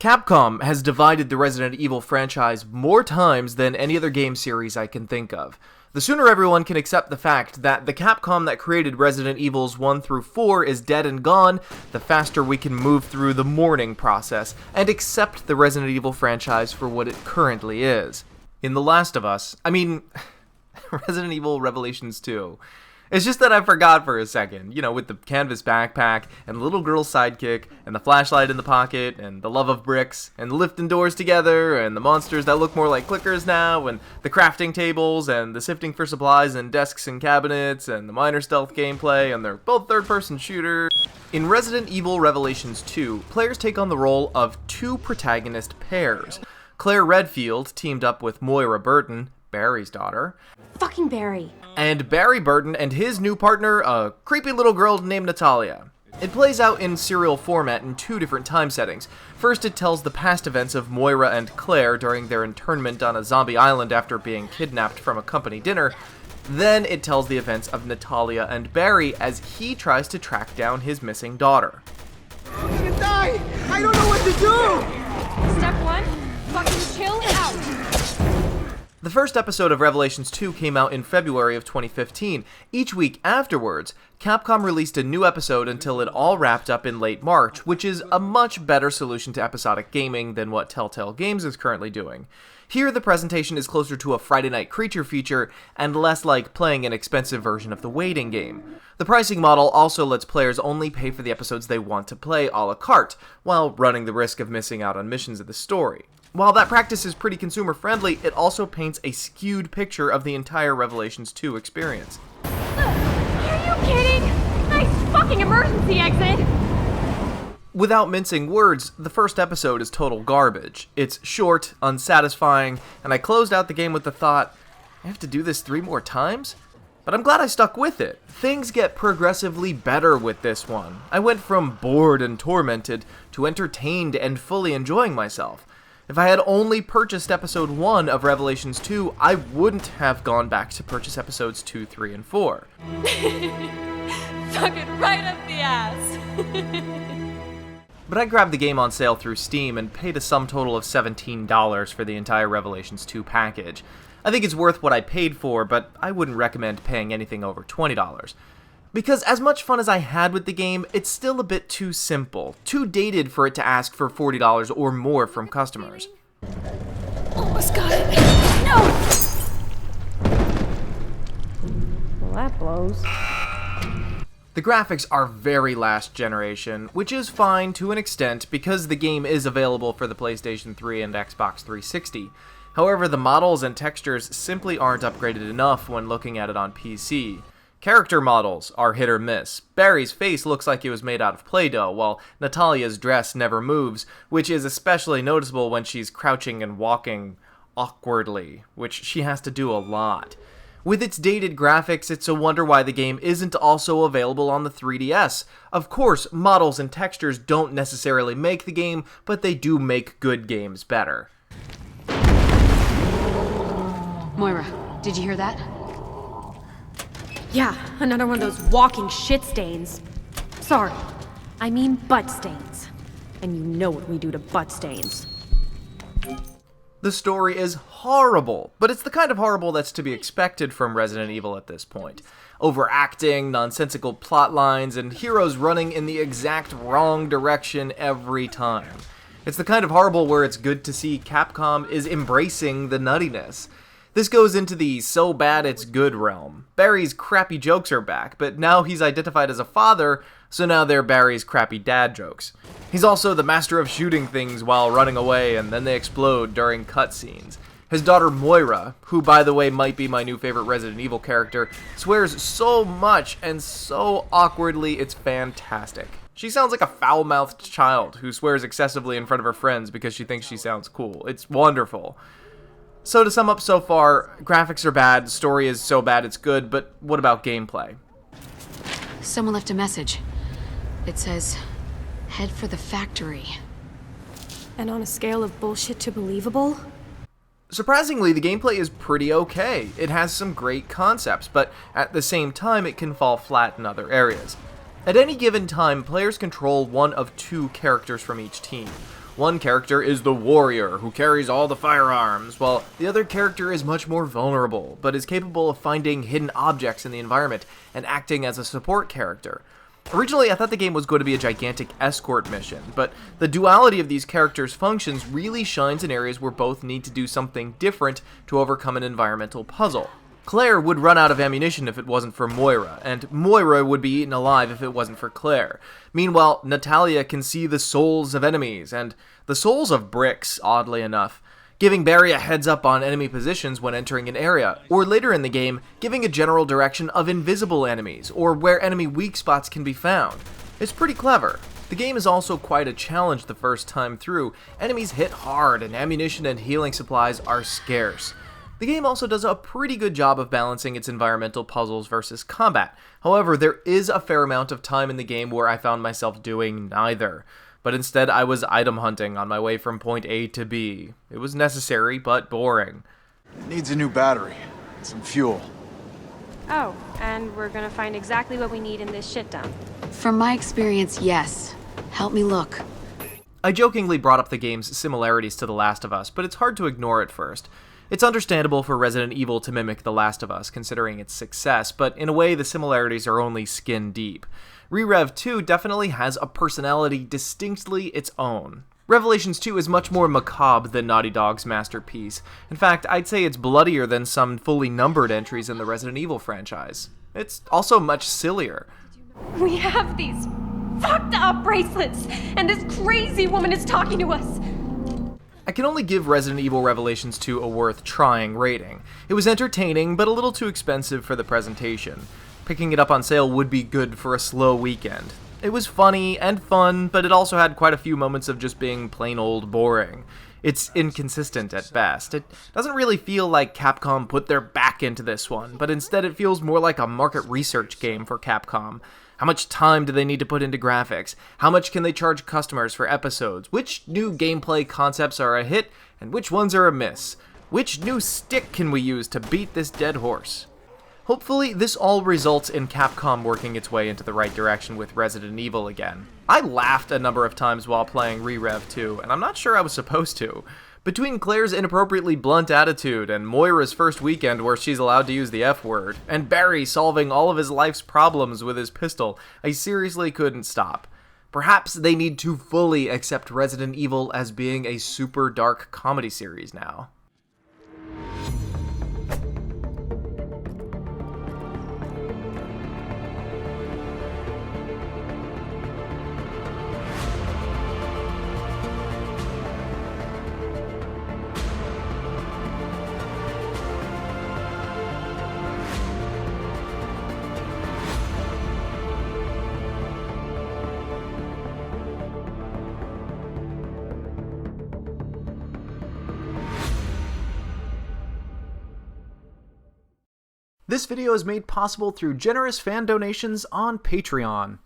Capcom has divided the Resident Evil franchise more times than any other game series I can think of. The sooner everyone can accept the fact that the Capcom that created Resident Evils 1 through 4 is dead and gone, the faster we can move through the mourning process and accept the Resident Evil franchise for what it currently is. In The Last of Us, Resident Evil Revelations 2. It's just that I forgot for a second, with the canvas backpack, and the little girl's sidekick, and the flashlight in the pocket, and the love of bricks, and lifting doors together, and the monsters that look more like clickers now, and the crafting tables, and the sifting for supplies, and desks and cabinets, and the minor stealth gameplay, and they're both third-person shooters. In Resident Evil Revelations 2, players take on the role of two protagonist pairs. Claire Redfield teamed up with Moira Burton, Barry's daughter. Fucking Barry. And Barry Burton and his new partner, a creepy little girl named Natalia. It plays out in serial format in two different time settings. First, it tells the past events of Moira and Claire during their internment on a zombie island after being kidnapped from a company dinner. Then it tells the events of Natalia and Barry as he tries to track down his missing daughter. I'm gonna die! I don't know what to do! Step one, fucking chill out. The first episode of Revelations 2 came out in February of 2015. Each week afterwards, Capcom released a new episode until it all wrapped up in late March, which is a much better solution to episodic gaming than what Telltale Games is currently doing. Here, the presentation is closer to a Friday Night Creature feature, and less like playing an expensive version of the waiting game. The pricing model also lets players only pay for the episodes they want to play a la carte, while running the risk of missing out on missions of the story. While that practice is pretty consumer-friendly, it also paints a skewed picture of the entire Revelations 2 experience. Are you kidding? Nice fucking emergency exit! Without mincing words, the first episode is total garbage. It's short, unsatisfying, and I closed out the game with the thought, I have to do this 3 more times? But I'm glad I stuck with it. Things get progressively better with this one. I went from bored and tormented to entertained and fully enjoying myself. If I had only purchased episode 1 of Revelations 2, I wouldn't have gone back to purchase episodes 2, 3, and 4. Fuck it right up the ass. But I grabbed the game on sale through Steam and paid a sum total of $17 for the entire Revelations 2 package. I think it's worth what I paid for, but I wouldn't recommend paying anything over $20. Because as much fun as I had with the game, it's still a bit too simple, too dated for it to ask for $40 or more from customers. Almost got it. No! Well, that blows. The graphics are very last generation, which is fine to an extent because the game is available for the PlayStation 3 and Xbox 360. However, the models and textures simply aren't upgraded enough when looking at it on PC. Character models are hit or miss. Barry's face looks like it was made out of Play-Doh, while Natalia's dress never moves, which is especially noticeable when she's crouching and walking awkwardly, which she has to do a lot. With its dated graphics, it's a wonder why the game isn't also available on the 3DS. Of course, models and textures don't necessarily make the game, but they do make good games better. Moira, did you hear that? Yeah, another one of those walking shit stains. Sorry, I mean butt stains. And you know what we do to butt stains. The story is horrible, but it's the kind of horrible that's to be expected from Resident Evil at this point. Overacting, nonsensical plot lines, and heroes running in the exact wrong direction every time. It's the kind of horrible where it's good to see Capcom is embracing the nuttiness. This goes into the so bad it's good realm. Barry's crappy jokes are back, but now he's identified as a father, so now they're Barry's crappy dad jokes. He's also the master of shooting things while running away, and then they explode during cutscenes. His daughter Moira, who by the way might be my new favorite Resident Evil character, swears so much and so awkwardly it's fantastic. She sounds like a foul-mouthed child who swears excessively in front of her friends because she thinks she sounds cool. It's wonderful. So to sum up so far, graphics are bad, the story is so bad it's good, but what about gameplay? Someone left a message. It says, head for the factory. And on a scale of bullshit to believable? Surprisingly, the gameplay is pretty okay. It has some great concepts, but at the same time it can fall flat in other areas. At any given time, players control one of two characters from each team. One character is the warrior, who carries all the firearms, while the other character is much more vulnerable, but is capable of finding hidden objects in the environment and acting as a support character. Originally, I thought the game was going to be a gigantic escort mission, but the duality of these characters' functions really shines in areas where both need to do something different to overcome an environmental puzzle. Claire would run out of ammunition if it wasn't for Moira, and Moira would be eaten alive if it wasn't for Claire. Meanwhile, Natalia can see the souls of enemies, and the souls of bricks, oddly enough, giving Barry a heads up on enemy positions when entering an area, or later in the game, giving a general direction of invisible enemies, or where enemy weak spots can be found. It's pretty clever. The game is also quite a challenge the first time through. Enemies hit hard, and ammunition and healing supplies are scarce. The game also does a pretty good job of balancing its environmental puzzles versus combat. However, there is a fair amount of time in the game where I found myself doing neither. But instead I was item hunting on my way from point A to B. It was necessary, but boring. It needs a new battery, and some fuel. Oh, and we're gonna find exactly what we need in this shit dump. From my experience, yes. Help me look. I jokingly brought up the game's similarities to The Last of Us, but it's hard to ignore at first. It's understandable for Resident Evil to mimic The Last of Us, considering its success, but in a way the similarities are only skin deep. Re-Rev 2 definitely has a personality distinctly its own. Revelations 2 is much more macabre than Naughty Dog's masterpiece. In fact, I'd say it's bloodier than some fully numbered entries in the Resident Evil franchise. It's also much sillier. We have these fucked up bracelets, and this crazy woman is talking to us. I can only give Resident Evil Revelations 2 a worth trying rating. It was entertaining, but a little too expensive for the presentation. Picking it up on sale would be good for a slow weekend. It was funny and fun, but it also had quite a few moments of just being plain old boring. It's inconsistent at best. It doesn't really feel like Capcom put their back into this one, but instead it feels more like a market research game for Capcom. How much time do they need to put into graphics? How much can they charge customers for episodes? Which new gameplay concepts are a hit, and which ones are a miss? Which new stick can we use to beat this dead horse? Hopefully, this all results in Capcom working its way into the right direction with Resident Evil again. I laughed a number of times while playing Re-Rev 2, and I'm not sure I was supposed to. Between Claire's inappropriately blunt attitude, and Moira's first weekend where she's allowed to use the F-word, and Barry solving all of his life's problems with his pistol, I seriously couldn't stop. Perhaps they need to fully accept Resident Evil as being a super dark comedy series now. This video is made possible through generous fan donations on Patreon.